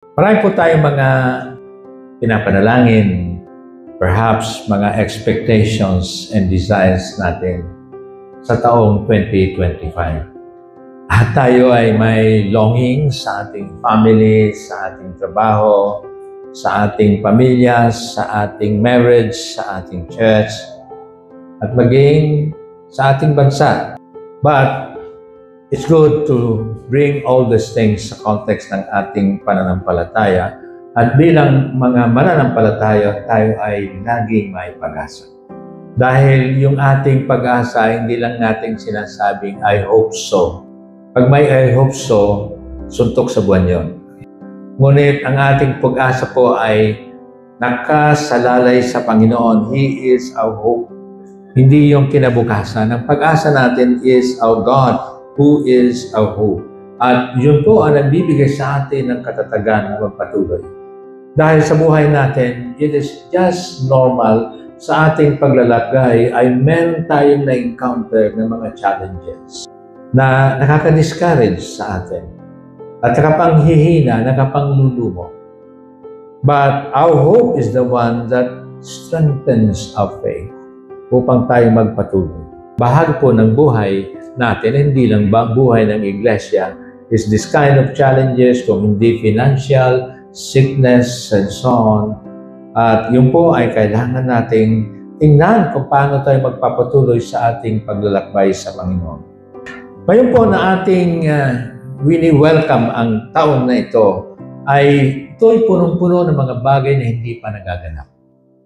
Marami po tayong mga pinapanalangin, perhaps mga expectations and desires natin sa taong 2025. At tayo ay may longing sa ating family, sa ating trabaho, sa ating pamilya, sa ating marriage, sa ating church, at maging sa ating bansa. But it's good to bring all these things sa context ng ating pananampalataya. At bilang mga mananampalataya, tayo ay laging may pag-asa. Dahil yung ating pag-asa, hindi lang natin sinasabing, I hope so. Pag may I hope so, suntok sa buwan yun. Ngunit ang ating pag-asa po ay nakasalalay sa Panginoon. He is our hope. Hindi yung kinabukasan. Ang pag-asa natin is our God, who is our hope. At yun po ang nagbibigay sa atin ng katatagan na magpatuloy. Dahil sa buhay natin, it is just normal sa ating paglalakbay ay meron tayong na-encounter ng mga challenges na nakaka-discourage sa atin at nakapanghihina, nakapanglulumo. But our hope is the one that strengthens our faith upang tayo magpatuloy. Bahagi po ng buhay natin, hindi lang buhay ng iglesia, is this kind of challenges, kung hindi financial, sickness, and so on. At yun po ay kailangan nating tingnan kung paano tayo magpapatuloy sa ating paglalakbay sa Panginoon. Ngayon po na ating wini-welcome ang taon na ito, ay ito'y punong-puno ng mga bagay na hindi pa nagaganap.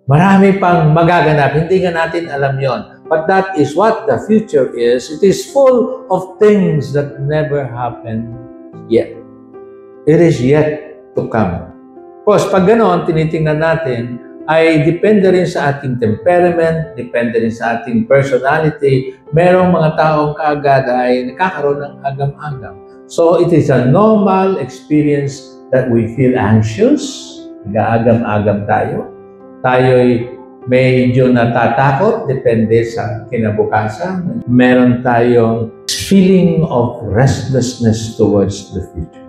Marami pang magaganap, hindi nga natin alam yon. But that is what the future is. It is full of things that never happened yet. It is yet to come. Because pag ganoon, tinitingnan natin, ay depende rin sa ating temperament, depende rin sa ating personality. Merong mga taong kaagad ay nakakaroon ng agam-agam. So it is a normal experience that we feel anxious, nag-aagam-agam tayo. Tayo'y medyo natatakot, depende sa kinabukasan. Meron tayong feeling of restlessness towards the future.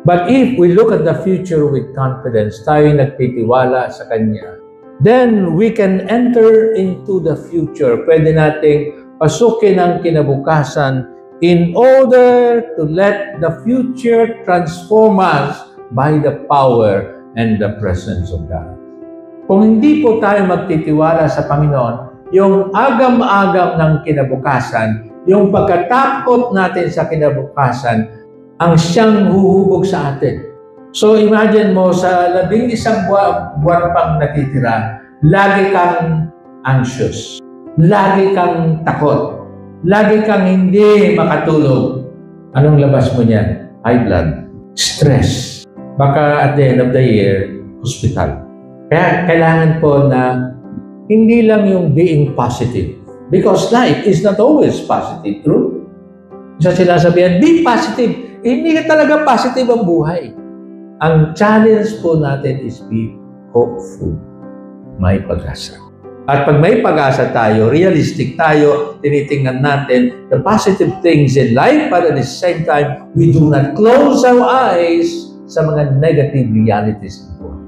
But if we look at the future with confidence, tayo nagtitiwala sa Kanya, then we can enter into the future. Pwede nating pasukin ang kinabukasan in order to let the future transform us by the power and the presence of God. Kung hindi po tayo magtitiwala sa Panginoon, yung agam-agam ng kinabukasan, yung pagkatakot natin sa kinabukasan, ang siyang huhubog sa atin. So imagine mo, sa 11 buwan pang natitira, lagi kang anxious, lagi kang takot, lagi kang hindi makatulog. Anong labas mo niyan? High blood, stress. Baka at the end of the year, hospital. Kaya kailangan po na hindi lang yung being positive. Because life is not always positive, true? Sa sinasabihan, be positive. Hindi ka talaga positive ang buhay. Ang challenge po natin is be hopeful. May pag-asa. At pag may pag-asa tayo, realistic tayo, tinitingnan natin the positive things in life, but at the same time, we do not close our eyes sa mga negative realities ng buhay.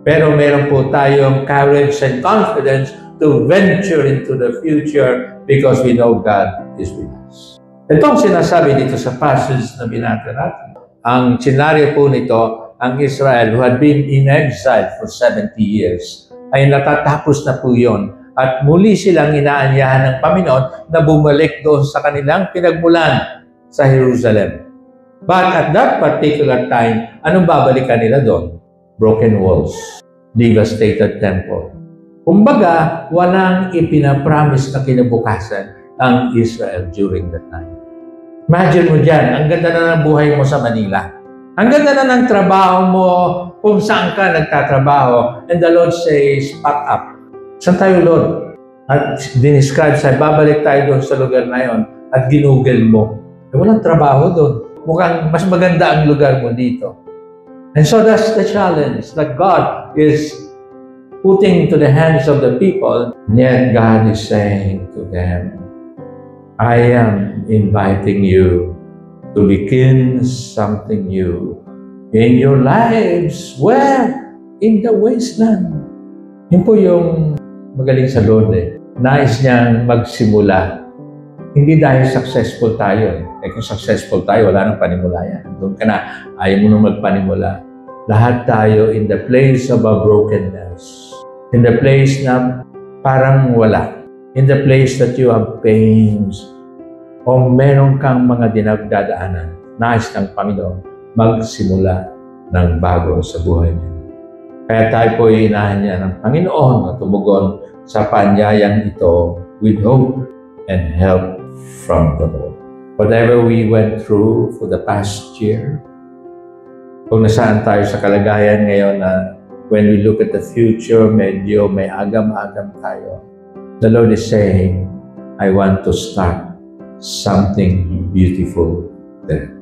Pero meron po tayong courage and confidence to venture into the future because we know God is with us. Itong sinasabi dito sa passage na binasa natin, ang senaryo po nito, ang Israel who had been in exile for 70 years, ay natatapos na po yun. At muli silang inaanyahan ng Panginoon na bumalik doon sa kanilang pinagmulan sa Jerusalem. But at that particular time, anong babalikan nila doon? Broken walls, devastated temple. Kumbaga, walang ipinapromise na kinabukasan ang Israel during that time. Imagine mo dyan, ang ganda na ng buhay mo sa Manila. Ang ganda na ng trabaho mo kung saan ka nagtatrabaho. And the Lord says, pack up. Saan tayo, Lord? At dinescribe sa'yo, babalik tayo doon sa lugar na yon at ginugel mo. Walang trabaho doon. Mukhang mas maganda ang lugar mo dito. And so that's the challenge that God is putting into the hands of the people. And yet God is saying to them, I am inviting you to begin something new in your lives. Where? In the wasteland. Yun po yung magaling sa Lord eh. Nais niyang magsimula. Hindi dahil successful tayo eh. Kung successful tayo, wala nang panimula yan. Doon ka na, ayaw mo nang magpanimula. Lahat tayo in the place of our brokenness. In the place na parang wala. In the place that you have pains. O meron kang mga dinagdadaanan. Nais ng Panginoon magsimula ng bago sa buhay niya. Kaya tayo po inahan niya ng Panginoon na tumugon sa panyayang ito with hope and help from the Lord. Whatever we went through for the past year, kung nasaan tayo sa kalagayan ngayon na when we look at the future, medyo may agam-agam tayo. The Lord is saying, I want to start something beautiful there.